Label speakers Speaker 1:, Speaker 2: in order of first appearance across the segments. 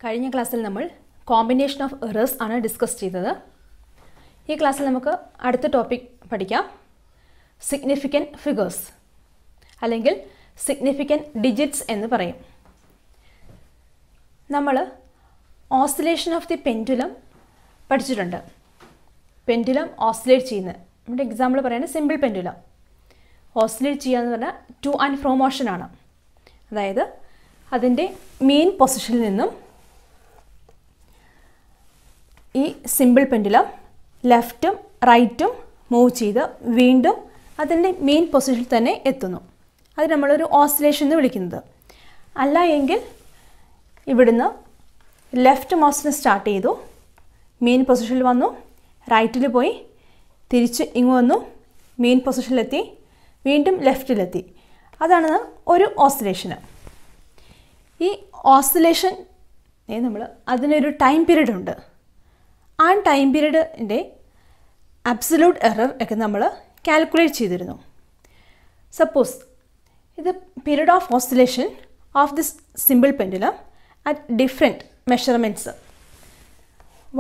Speaker 1: കഴിഞ്ഞ ക്ലാസ്സിൽ നമ്മൾ കോമ്പിനേഷൻ ഓഫ് എറേഴ്സ് ആണ് ഡിസ്കസ് ചെയ്തത്. ഈ ക്ലാസ്സിൽ നമുക്ക് അടുത്ത ടോപ്പിക് പഠിക്കാം. സിഗ്നിഫിക്കൻറ്റ് ഫിഗേഴ്സ് അല്ലെങ്കിൽ സിഗ്നിഫിക്കൻറ്റ് ഡിജിറ്റ്സ് എന്ന് പറയും. നമ്മൾ ഓസിലേഷൻ ഓഫ് ദി പെൻഡുലം പഠിച്ചിട്ടുണ്ട്. പെൻഡുലം ഓസിലേറ്റ് ചെയ്യുന്നത്, നമ്മുടെ എക്സാമ്പിൾ പറയുന്നത് സിമ്പിൾ പെൻഡുലം ഓസിലേറ്റ് ചെയ്യുക എന്ന് പറഞ്ഞാൽ ടു ആൻഡ് ഫ്രോ മോഷനാണ്. അതായത് അതിൻ്റെ മെയിൻ പൊസിഷനിൽ നിന്നും ഈ സിമ്പിൾ പെൻഡുലം ലെഫ്റ്റും റൈറ്റും മൂവ് ചെയ്ത് വീണ്ടും അതിൻ്റെ മെയിൻ പൊസിഷനിൽ തന്നെ എത്തുന്നു. അത് നമ്മളൊരു ഓസിലേഷൻ എന്ന് വിളിക്കുന്നത്. അല്ല എങ്കിൽ ഇവിടുന്ന് ലെഫ്റ്റ് മോഷന് സ്റ്റാർട്ട് ചെയ്തു, മെയിൻ പൊസിഷനിൽ വന്നു, റൈറ്റിൽ പോയി തിരിച്ച് ഇങ്ങ് വന്നു, മെയിൻ പൊസിഷനിലെത്തി, വീണ്ടും ലെഫ്റ്റിലെത്തി. അതാണ് ഒരു ഓസിലേഷന്. ഈ ഓസിലേഷൻ നമ്മൾ അതിനൊരു ടൈം പീരീഡ് ഉണ്ട്. ആ ടൈം പീരീഡിൻ്റെ അബ്സല്യൂട്ട് എറർ ഒക്കെ നമ്മൾ കാൽക്കുലേറ്റ് ചെയ്തിരുന്നു. സപ്പോസ് ഇത് period of oscillation of this simple pendulum at different measurements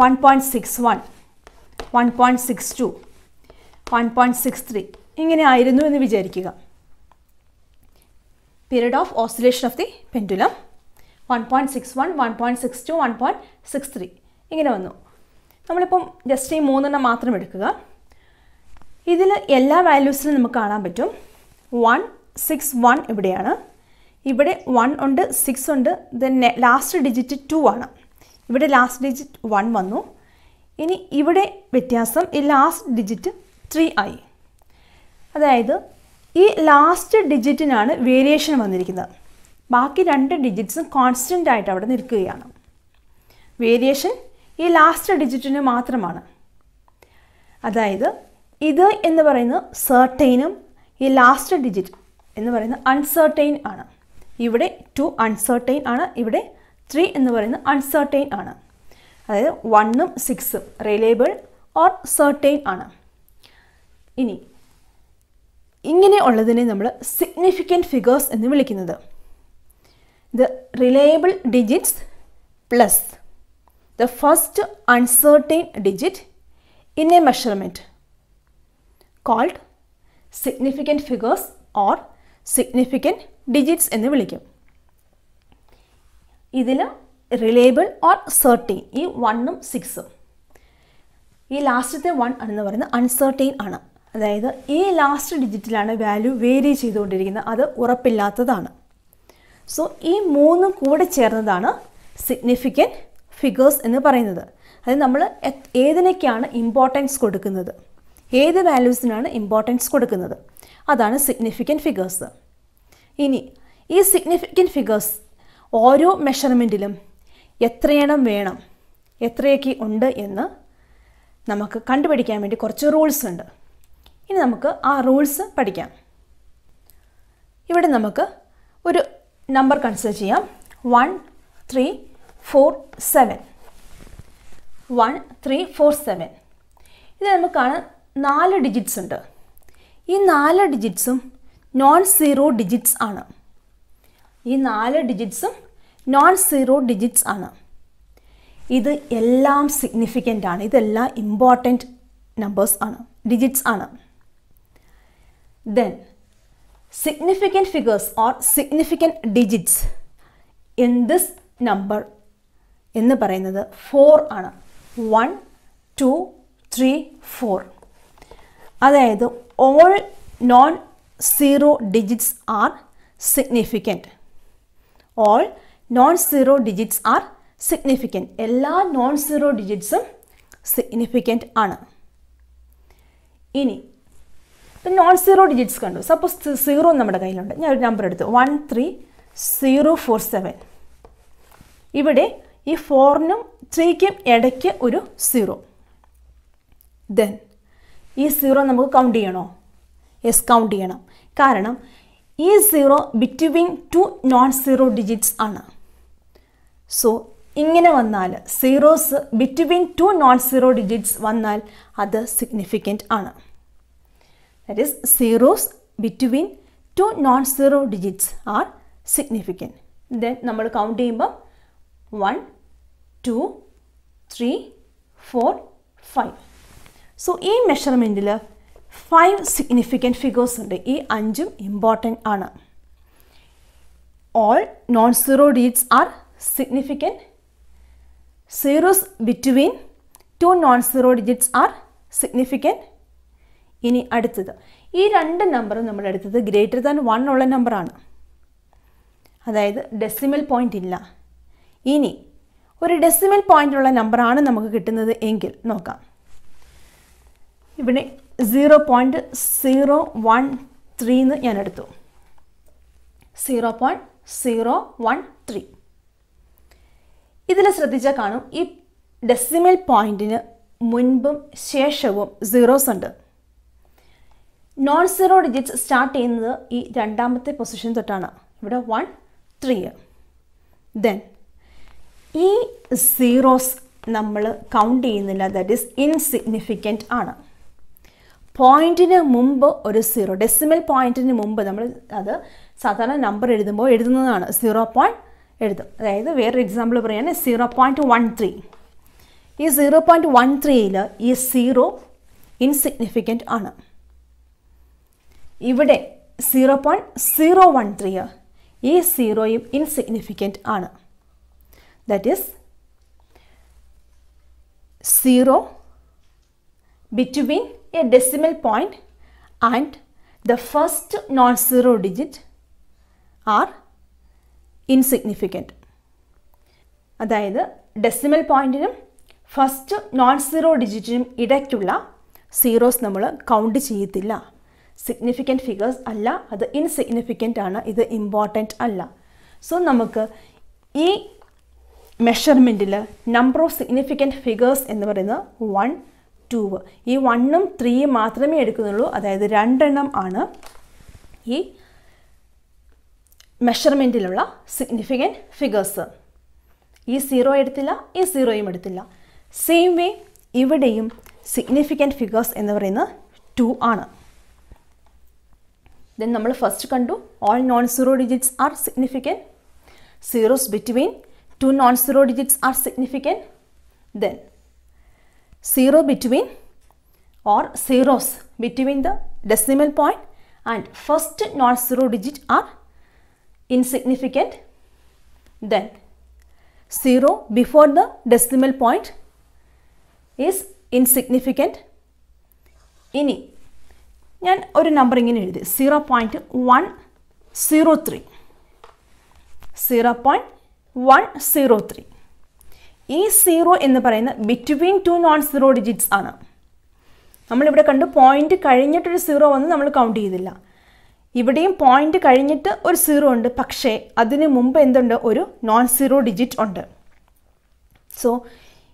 Speaker 1: 1.61, 1.62, 1.63 ഇങ്ങനെ ആയിരുന്നു എന്ന് വിചാരിക്കുക. Period of oscillation of the pendulum 1.61, 1.62, 1.63 ഇങ്ങനെ വന്നു. നമ്മളിപ്പം ജസ്റ്റ് ഈ മൂന്നെണ്ണം മാത്രം എടുക്കുക. ഇതിൽ എല്ലാ വാല്യൂസിനും നമുക്ക് കാണാൻ പറ്റും 1, 6, 1 ഇവിടെയാണ്. ഇവിടെ 1 ഉണ്ട്, 6 ഉണ്ട്, ദെൻ ലാസ്റ്റ് ഡിജിറ്റ് 2 ആണ്. ഇവിടെ ലാസ്റ്റ് ഡിജിറ്റ് 1 വന്നു. ഇനി ഇവിടെ വ്യത്യാസം, ഈ ലാസ്റ്റ് ഡിജിറ്റ് 3 ആയി. അതായത് ഈ ലാസ്റ്റ് ഡിജിറ്റിനാണ് വേരിയേഷൻ വന്നിരിക്കുന്നത്. ബാക്കി രണ്ട് ഡിജിറ്റ്സും കോൺസ്റ്റൻ്റ് ആയിട്ട് അവിടെ നിൽക്കുകയാണ്. വേരിയേഷൻ ഈ ലാസ്റ്റ് ഡിജിറ്റിന് മാത്രമാണ്. അതായത് ഇത് എന്ന് പറയുന്നത് സെർട്ടൈനും ഈ ലാസ്റ്റ് ഡിജിറ്റ് എന്ന് പറയുന്നത് അൺസെർട്ടൈൻ ആണ്. ഇവിടെ 2 അൺസെർട്ടൈൻ ആണ്, ഇവിടെ 3 എന്ന് പറയുന്നത് അൺസെർട്ടൈൻ ആണ്. അതായത് 1ഉം 6ഉം റിലയബിൾ ഓർ സെർട്ടൈൻ ആണ്. ഇനി ഇങ്ങനെ ഉള്ളതിനെ നമ്മൾ സിഗ്നിഫിക്കൻറ്റ് ഫിഗേഴ്സ് എന്ന് വിളിക്കുന്നത്. The reliable digits plus the first uncertain digit in a measurement called significant figures or significant digits എന്ന് വിളിക്കും. ഇതിൽ റിലയബിൾ ഓർ സെർട്ടൈൻ ഈ 1ഉം 6ഉം, ഈ ലാസ്റ്റത്തെ 1 എന്ന് പറയുന്നത് അൺസെർട്ടൈൻ ആണ്. അതായത് ഈ ലാസ്റ്റ് ഡിജിറ്റിലാണ് വാല്യൂ വേരി ചെയ്തുകൊണ്ടിരിക്കുന്നത്, അത് ഉറപ്പില്ലാത്തതാണ്. സോ ഈ മൂന്നും കൂടെ ചേർന്നതാണ് സിഗ്നിഫിക്കൻറ്റ് ഫിഗേഴ്സ് എന്ന് പറയുന്നത്. അത് നമ്മൾ ഏതിനൊക്കെയാണ് ഇമ്പോർട്ടൻസ് കൊടുക്കുന്നത്, ഏത് വാല്യൂസിനാണ് ഇമ്പോർട്ടൻസ് കൊടുക്കുന്നത്, അതാണ് സിഗ്നിഫിക്കൻറ്റ് ഫിഗേഴ്സ്. ഇനി ഈ സിഗ്നിഫിക്കൻറ്റ് ഫിഗേഴ്സ് ഓരോ മെഷർമെൻറ്റിലും എത്രയെണ്ണം വേണം, എത്രയൊക്കെ ഉണ്ട് എന്ന് നമുക്ക് കണ്ടുപിടിക്കാൻ വേണ്ടി കുറച്ച് റൂൾസ് ഉണ്ട്. ഇനി നമുക്ക് ആ റൂൾസ് പഠിക്കാം. ഇവിടെ നമുക്ക് ഒരു നമ്പർ കൺസിഡർ ചെയ്യാം. 1, 3, 4, 7. 1, 3, 4, 7. ഇത് നമുക്കാണ് 4 ഡിജിറ്റ്സ് ഉണ്ട്. ഈ 4 ഡിജിറ്റ്സും നോൺ സീറോ ഡിജിറ്റ്സ് ആണ്. ഈ 4 ഡിജിറ്റ്സും നോൺ സീറോ ഡിജിറ്റ്സ് ആണ്. ഇത് എല്ലാം സിഗ്നിഫിക്കൻ്റ് ആണ്. ഇതെല്ലാം ഇമ്പോർട്ടൻറ്റ് നമ്പേഴ്സ് ആണ്, ഡിജിറ്റ്സ് ആണ്. Then significant figures or significant digits in this number എന്ന് പറയുന്നത് 4 ആണ്. 1, 2, 3, 4. അതായത് all non zero digits are significant. All non zero digits are significant. എല്ലാ നോൺ സീറോ ഡിജിറ്റ്സും സിഗ്നിഫിക്കൻറ്റ് ആണ്. ഇനി ഇപ്പം നോൺ സീറോ ഡിജിറ്റ്സ് കണ്ടു. സപ്പോസ് 0 നമ്മുടെ കയ്യിലുണ്ട്. ഞാൻ ഒരു നമ്പർ എടുത്തു 1, 3, 0, 4, 7. ഇവിടെ ഈ 4നും 3ക്കും ഇടയ്ക്ക് ഒരു 0. ദെൻ ഈ 0 നമുക്ക് കൗണ്ട് ചെയ്യണോ? യെസ്, കൗണ്ട് ചെയ്യണം. കാരണം ഈ 0 ബിറ്റ്വീൻ 2 നോൺ സീറോ ഡിജിറ്റ്സ് ആണ്. സോ ഇങ്ങനെ വന്നാൽ zeros between 2 non zero digits വന്നാൽ അത് സിഗ്നിഫിക്കൻറ്റ് ആണ്. That is zeros between 2 non zero digits are significant. Then നമ്മൾ കൗണ്ട് ചെയ്യുമ്പോൾ 1, 2, 3, 4, 5. സോ ഈ മെഷർമെൻറ്റിൽ 5 സിഗ്നിഫിക്കൻറ്റ് ഫിഗേഴ്സ് ഉണ്ട്. ഈ 5ഉം ഇമ്പോർട്ടൻ്റ് ആണ്. All non-zero digits are significant. Zeros between 2 non-zero digits are significant. ഇനി അടുത്തത്, ഈ രണ്ട് നമ്പറും നമ്മൾ എടുത്തത് ഗ്രേറ്റർ ദാൻ 1 ഉള്ള നമ്പറാണ്, അതായത് ഡെസിമൽ പോയിൻ്റ് ഇല്ല. ഇനി ഒരു ഡെസിമൽ പോയിൻ്റ് ഉള്ള നമ്പറാണ് നമുക്ക് കിട്ടുന്നത് എങ്കിൽ നോക്കാം. ഇവിടെ 0.013 എന്ന് ഞാൻ എടുത്തു. 0.013. ഇതിൽ ശ്രദ്ധിച്ചാൽ കാണും ഈ ഡെസിമൽ പോയിൻറ്റിന് മുൻപും ശേഷവും സീറോസ് ഉണ്ട്. നോൺ സീറോ ഡിജിറ്റ്സ് സ്റ്റാർട്ട് ചെയ്യുന്നത് ഈ രണ്ടാമത്തെ പൊസിഷൻ തൊട്ടാണ്. ഇവിടെ 1, 3. ദെൻ ഈ സീറോസ് നമ്മൾ കൗണ്ട് ചെയ്യുന്നില്ല, ദാറ്റ് ഈസ് ഇൻസിഗ്നിഫിക്കൻ്റ് ആണ്. പോയിൻറ്റിന് മുമ്പ് ഒരു സീറോ, ഡെസിമൽ പോയിൻറ്റിന് മുമ്പ് നമ്മൾ അത് സാധാരണ നമ്പർ എഴുതുമ്പോൾ എഴുതുന്നതാണ്. 0. എഴുതും. അതായത് വേറൊരു എക്സാമ്പിൾ പറയുകയാണ് 0.13. ഈ 0.13ൽ ഈ സീറോ ഇൻസിഗ്നിഫിക്കൻ്റ് ആണ്. ഇവിടെ 0.013 ഈ സീറോയും ഇൻസിഗ്നിഫിക്കൻ്റ് ആണ്. That is 0 between a decimal point and the first non-zero digit are insignificant. അതായത് ഡെസിമൽ പോയിൻറ്റിനും ഫസ്റ്റ് നോൺ സീറോ ഡിജിറ്റിനും ഇടയ്ക്കുള്ള സീറോസ് നമ്മൾ കൗണ്ട് ചെയ്യത്തില്ല. സിഗ്നിഫിക്കൻറ്റ് ഫിഗേഴ്സ് അല്ല, അത് ഇൻസിഗ്നിഫിക്കൻ്റ് ആണ്, ഇത് ഇമ്പോർട്ടൻ്റ് അല്ല. സോ നമുക്ക് ഈ മെഷർമെൻറ്റിൽ നമ്പർ ഓഫ് സിഗ്നിഫിക്കൻറ്റ് ഫിഗേഴ്സ് എന്ന് പറയുന്നത് 1, 2. ഈ 1ഉം 3 മാത്രമേ എടുക്കുന്നുള്ളൂ, അതായത് 2 എണ്ണം ആണ് ഈ മെഷർമെൻറ്റിലുള്ള സിഗ്നിഫിക്കൻറ്റ് ഫിഗേഴ്സ്. ഈ 0 എടുത്തില്ല, ഈ 0യും എടുത്തില്ല. സെയിം വേ ഇവിടെയും സിഗ്നിഫിക്കൻറ്റ് ഫിഗേഴ്സ് എന്ന് പറയുന്നത് 2 ആണ്. ദെൻ നമ്മൾ ഫസ്റ്റ് കണ്ടു all non zero digits are significant. Zeros between 2 non zero digits are significant. Then 0 between or zeros between the decimal point and first non-zero digit are insignificant. Then 0 before the decimal point is insignificant. ഇനി ഞാൻ ഒരു number ഇങ്ങനെ എഴുതി 0.103. 0.103. ഈ 0 എന്ന് പറയുന്ന between 2 non zero digits ആണ്. നമ്മളിവിടെ കണ്ടു പോയിൻ്റ് കഴിഞ്ഞിട്ടൊരു 0 വന്ന് നമ്മൾ കൗണ്ട് ചെയ്തില്ല. ഇവിടെയും പോയിൻ്റ് കഴിഞ്ഞിട്ട് ഒരു 0 ഉണ്ട്, പക്ഷേ അതിന് മുമ്പ് എന്തുണ്ട്, ഒരു നോൺ സീറോ ഡിജിറ്റ് ഉണ്ട്. സോ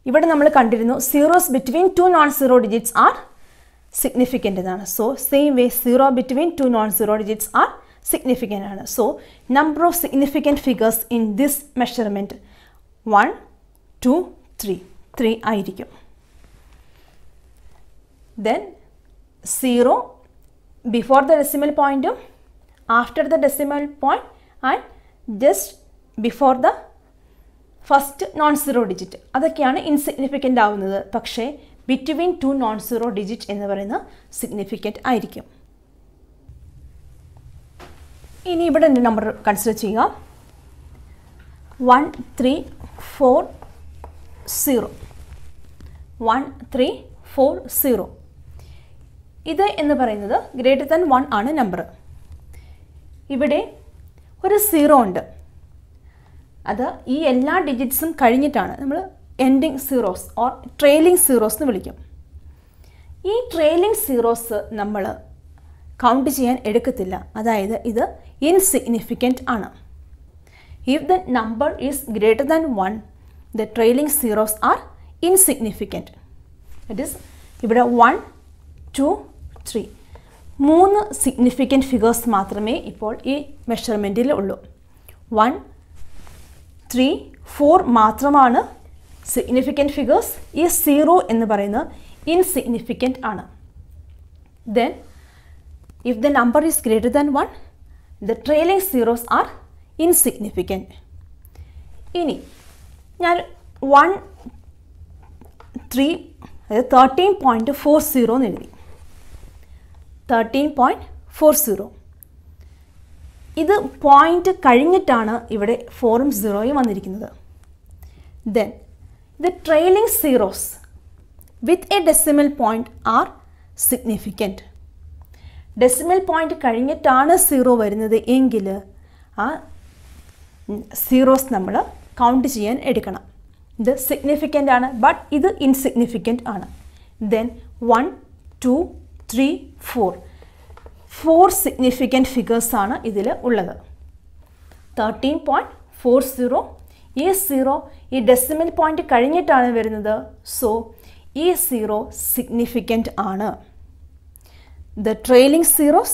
Speaker 1: ഇവിടെ നമ്മൾ കണ്ടിരുന്നു zeros between 2 non zero digits are significant എന്നാണ്. So same way 0 between 2 non zero digits are significant ആണ്. So number of significant figures in this measurement 1, 2, 3 ആയിരിക്കും. ദെൻ 0 ബിഫോർ ദ ഡെസിമൽ പോയിൻറ്റും after the decimal point and just before the first non zero digit അതൊക്കെയാണ് insignificant ആവുന്നത്. പക്ഷേ between 2 non zero digit എന്ന് പറയുന്ന significant ആയിരിക്കും. ഇനി ഇവിടെ എൻ്റെ നമ്പർ കൺസിഡർ ചെയ്യുക 1, 3, 4, 0. 1, 3, 4, 0. ഇത് എന്ന് പറയുന്നത് ഗ്രേറ്റർ ദാൻ 1 ആണ് നമ്പർ. ഇവിടെ ഒരു 0 ഉണ്ട്, അത് ഈ എല്ലാ ഡിജിറ്റ്സും കഴിഞ്ഞിട്ടാണ് നമ്മൾ ending zeros or trailing zeros എന്ന് വിളിക്കും. ഈ ട്രെയിലിംഗ് സീറോസ് നമ്മൾ കൗണ്ട് ചെയ്യാൻ എടുക്കത്തില്ല, അതായത് ഇത് ഇൻസിഗ്നിഫിക്കൻ്റ് ആണ്. If the number is greater than 1, the trailing zeros are insignificant. That is, ഇവിടെ 1, 2, 3 3 സിഗ്നിഫിക്കൻറ്റ് ഫിഗേഴ്സ് മാത്രമേ ഇപ്പോൾ ഈ മെഷർമെൻറ്റിൽ ഉള്ളൂ. 1, 3, 4 മാത്രമാണ് സിഗ്നിഫിക്കൻറ്റ് ഫിഗേഴ്സ്. ഈ 0 എന്ന് പറയുന്നത് ഇൻസിഗ്നിഫിക്കൻ്റ് ആണ്. Then, if the number is greater than 1, the trailing zeros are insignificant. ഇനി ഞാൻ അതായത് 13.40 എന്ന് എഴുതി. 13.40. ഇത് പോയിന്റ് കഴിഞ്ഞിട്ടാണ് ഇവിടെ 4ഉം 0യും വന്നിരിക്കുന്നത്. Then the trailing zeros with a decimal point are significant. Decimal point കഴിഞ്ഞിട്ടാണ് 0 വരുന്നത് എങ്കിൽ ആ സീറോസ് നമ്മൾ കൗണ്ട് ചെയ്യാൻ എടുക്കണം. ഇത് സിഗ്നിഫിക്കൻ്റ് ആണ്, ബട്ട് ഇത് ഇൻസിഗ്നിഫിക്കൻ്റ് ആണ്. ദെൻ 1, 2, 3, 4 സിഗ്നിഫിക്കൻ്റ് ഫിഗേഴ്സാണ് ഇതിൽ ഉള്ളത്. 13.40 ഈ 0 ഈ ഡെസിമൽ പോയിന്റ് കഴിഞ്ഞിട്ടാണ് വരുന്നത്. സോ ഈ 0 സിഗ്നിഫിക്കൻ്റ് ആണ്. The trailing zeros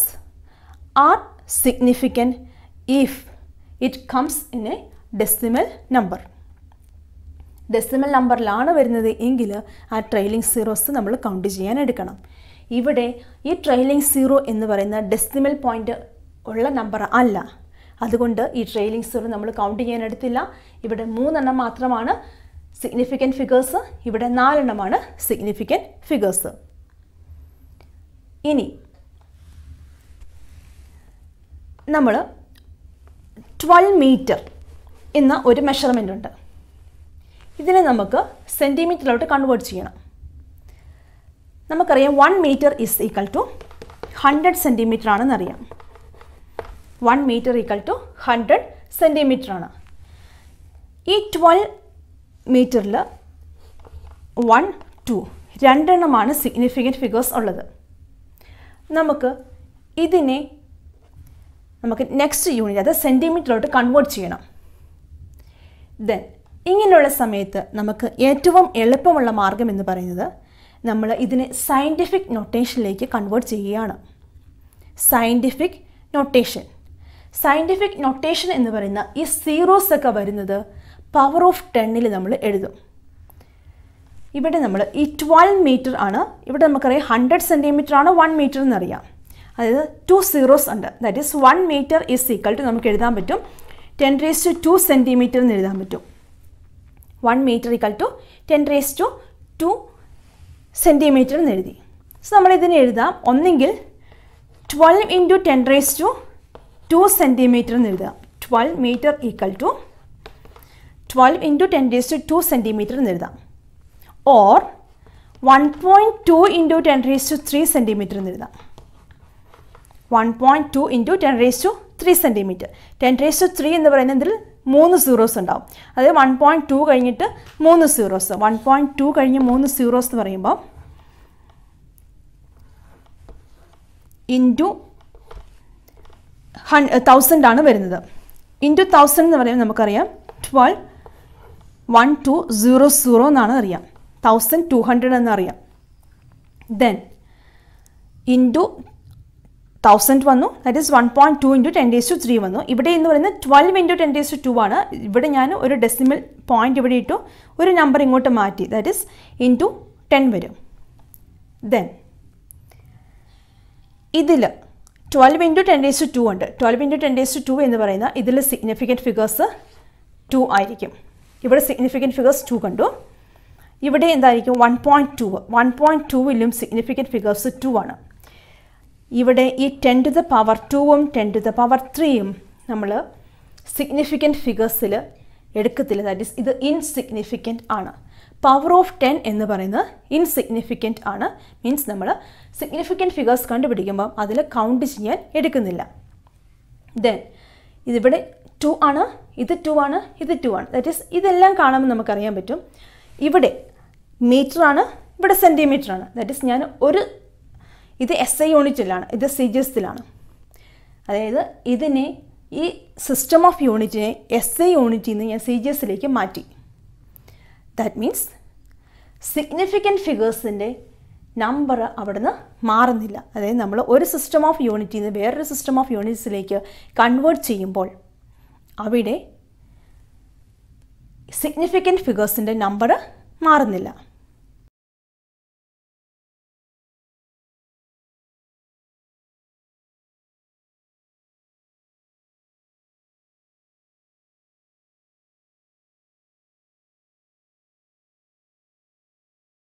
Speaker 1: are significant if it comes in a decimal number. Decimal നമ്പറിലാണ് വരുന്നത് എങ്കിൽ ആ ട്രെയിലിംഗ് സീറോസ് നമ്മൾ കൗണ്ട് ചെയ്യാൻ എടുക്കണം. ഇവിടെ ഈ ട്രെയിലിംഗ് സീറോ എന്ന് പറയുന്ന ഡെസിമൽ പോയിന്റ് ഉള്ള നമ്പർ അല്ല. അതുകൊണ്ട് ഈ ട്രെയിലിംഗ് സീറോ നമ്മൾ കൗണ്ട് ചെയ്യാൻ എടുത്തില്ല. ഇവിടെ 3 എണ്ണം മാത്രമാണ് സിഗ്നിഫിക്കൻറ്റ് ഫിഗേഴ്സ്, ഇവിടെ 4 എണ്ണമാണ് സിഗ്നിഫിക്കൻറ്റ് ഫിഗേഴ്സ്. ഇനി നമ്മൾ 12 മീറ്റർ എന്ന ഒരു മെഷർമെൻ്റ് ഉണ്ട്. ഇതിനെ നമുക്ക് സെൻറ്റിമീറ്ററിലോട്ട് കൺവേർട്ട് ചെയ്യണം. നമുക്കറിയാം 1 metre is equal to 100 centimetre ആണെന്നറിയാം. 1 മീറ്റർ ഈക്വൽ ടു 100 സെൻറ്റിമീറ്റർ ആണ്. ഈ 12 മീറ്ററിൽ 1, 2 രണ്ടെണ്ണമാണ് സിഗ്നിഫിക്കൻറ്റ് ഫിഗേഴ്സ് ഉള്ളത്. നമുക്ക് ഇതിനെ നെക്സ്റ്റ് യൂണിറ്റ് അതായത് സെൻറ്റിമീറ്ററിലോട്ട് കൺവേർട്ട് ചെയ്യണം. ദെൻ ഇങ്ങനെയുള്ള സമയത്ത് നമുക്ക് ഏറ്റവും എളുപ്പമുള്ള മാർഗം എന്ന് പറയുന്നത് നമ്മൾ ഇതിനെ സയൻറ്റിഫിക് നൊട്ടേഷനിലേക്ക് കൺവേർട്ട് ചെയ്യുകയാണ്. സയൻറ്റിഫിക് നൊട്ടേഷൻ എന്ന് പറയുന്ന ഈ സീറോസ് ഒക്കെ വരുന്നത് പവർ ഓഫ് 10 നമ്മൾ എഴുതും. ഇവിടെ നമ്മൾ ഈ 12 മീറ്റർ ആണ്. ഇവിടെ നമുക്കറിയാം 100 സെൻറ്റിമീറ്റർ ആണ് 1 മീറ്റർ എന്നറിയാം. അതായത് 2 സീറോസ് ഉണ്ട്. That is 1 metre is equal to നമുക്ക് എഴുതാൻ പറ്റും 10⁻² സെൻറ്റിമീറ്റർ എന്ന് എഴുതാൻ പറ്റും. 1 മീറ്റർ ഈക്വൽ ടു 10⁻² സെൻറ്റിമീറ്റർ എന്ന് എഴുതി. സോ നമ്മളിതിനെ എഴുതാം ഒന്നെങ്കിൽ 12 × 10⁻² സെൻറ്റിമീറ്റർ എന്ന് എഴുതാം. 12 മീറ്റർ ഈക്വൽ ടു 12 × 10⁻² സെൻറ്റിമീറ്റർ എന്ന് എഴുതാം. ഓർ 1.2 × 10⁻³ സെൻറ്റിമീറ്റർ എന്ന് എഴുതാം. 1.2 × 10⁻³ സെൻറ്റിമീറ്റർ. 10⁻³ എന്ന് പറയുന്നതിൽ 3 സീറോസ് ഉണ്ടാവും. അതായത് 1.2 കഴിഞ്ഞിട്ട് 3 സീറോസ്. 1.2 കഴിഞ്ഞ് 3 സീറോസ് എന്ന് പറയുമ്പോൾ ഇൻറ്റു 1000 ആണ് വരുന്നത്. ഇൻറ്റു 1000 എന്ന് പറയുമ്പോൾ നമുക്കറിയാം 121200 എന്നാണ് അറിയാം. 1200 എന്നറിയാം. ദെൻ ഇൻറ്റു 1000 വന്നു. ദാറ്റ് ഈസ് 1.2 × 10⁻³ വന്നു. ഇവിടെ എന്ന് പറയുന്നത് 12 × 10⁻² ആണ്. ഇവിടെ ഞാൻ ഒരു ഡെസിമൽ പോയിന്റ് ഇവിടെ ഇട്ടു, ഒരു നമ്പർ ഇങ്ങോട്ട് മാറ്റി. ദാറ്റ് ഈസ് ഇൻറ്റു 10 വരും. ദെൻ ഇതിൽ 12 × 10⁻² ഉണ്ട്. 12 × 10⁻² എന്ന് പറയുന്ന ഇതിൽ സിഗ്നിഫിക്കൻറ്റ് ഫിഗേഴ്സ് 2 ആയിരിക്കും. ഇവിടെ സിഗ്നിഫിക്കൻറ്റ് ഫിഗേഴ്സ് 2 കണ്ടു. ഇവിടെ എന്തായിരിക്കും 1.2. 1.2ലും സിഗ്നിഫിക്കൻറ്റ് ഫിഗേഴ്സ് 2 ആണ്. ഇവിടെ ഈ 10⁻²ഉം 10⁻³ നമ്മൾ സിഗ്നിഫിക്കൻറ്റ് ഫിഗേഴ്സിൽ എടുക്കത്തില്ല. ദാറ്റ് ഈസ് ഇത് ഇൻസിഗ്നിഫിക്കൻറ്റ് ആണ്. പവർ ഓഫ് 10 എന്ന് പറയുന്നത് ഇൻസിഗ്നിഫിക്കൻറ്റ് ആണ്. മീൻസ് നമ്മൾ സിഗ്നിഫിക്കൻറ്റ് ഫിഗേഴ്സ് കണ്ടുപിടിക്കുമ്പോൾ അതിൽ കൗണ്ട് ചെയ്യാൻ എടുക്കുന്നില്ല. ദെൻ ഇതിവിടെ 2 ആണ്, ഇത് 2 ആണ്, ഇത് 2 ആണ്. ദാറ്റ് ഈസ് ഇതെല്ലാം കാണുമ്പോൾ നമുക്കറിയാൻ പറ്റും ഇവിടെ മീറ്റർ ആണ്, ഇവിടെ സെൻറ്റിമീറ്റർ ആണ്. ദാറ്റ് ഈസ് ഞാൻ ഇത് SI യൂണിറ്റിലാണ്, ഇത് CGS-ലാണ്. അതായത് ഇതിനെ ഈ സിസ്റ്റം ഓഫ് യൂണിറ്റിനെ SI യൂണിറ്റിൽ നിന്ന് ഞാൻ CGS-ലേക്ക് മാറ്റി. ദാറ്റ് മീൻസ് സിഗ്നിഫിക്കൻറ്റ് ഫിഗേഴ്സിൻ്റെ നമ്പർ അവിടുന്ന് മാറുന്നില്ല. അതായത് നമ്മൾ ഒരു സിസ്റ്റം ഓഫ് യൂണിറ്റിൽ നിന്ന് വേറൊരു സിസ്റ്റം ഓഫ് യൂണിറ്റ്സിലേക്ക് കൺവേർട്ട് ചെയ്യുമ്പോൾ അവിടെ സിഗ്നിഫിക്കൻറ്റ് ഫിഗേഴ്സിൻ്റെ നമ്പർ മാറുന്നില്ല.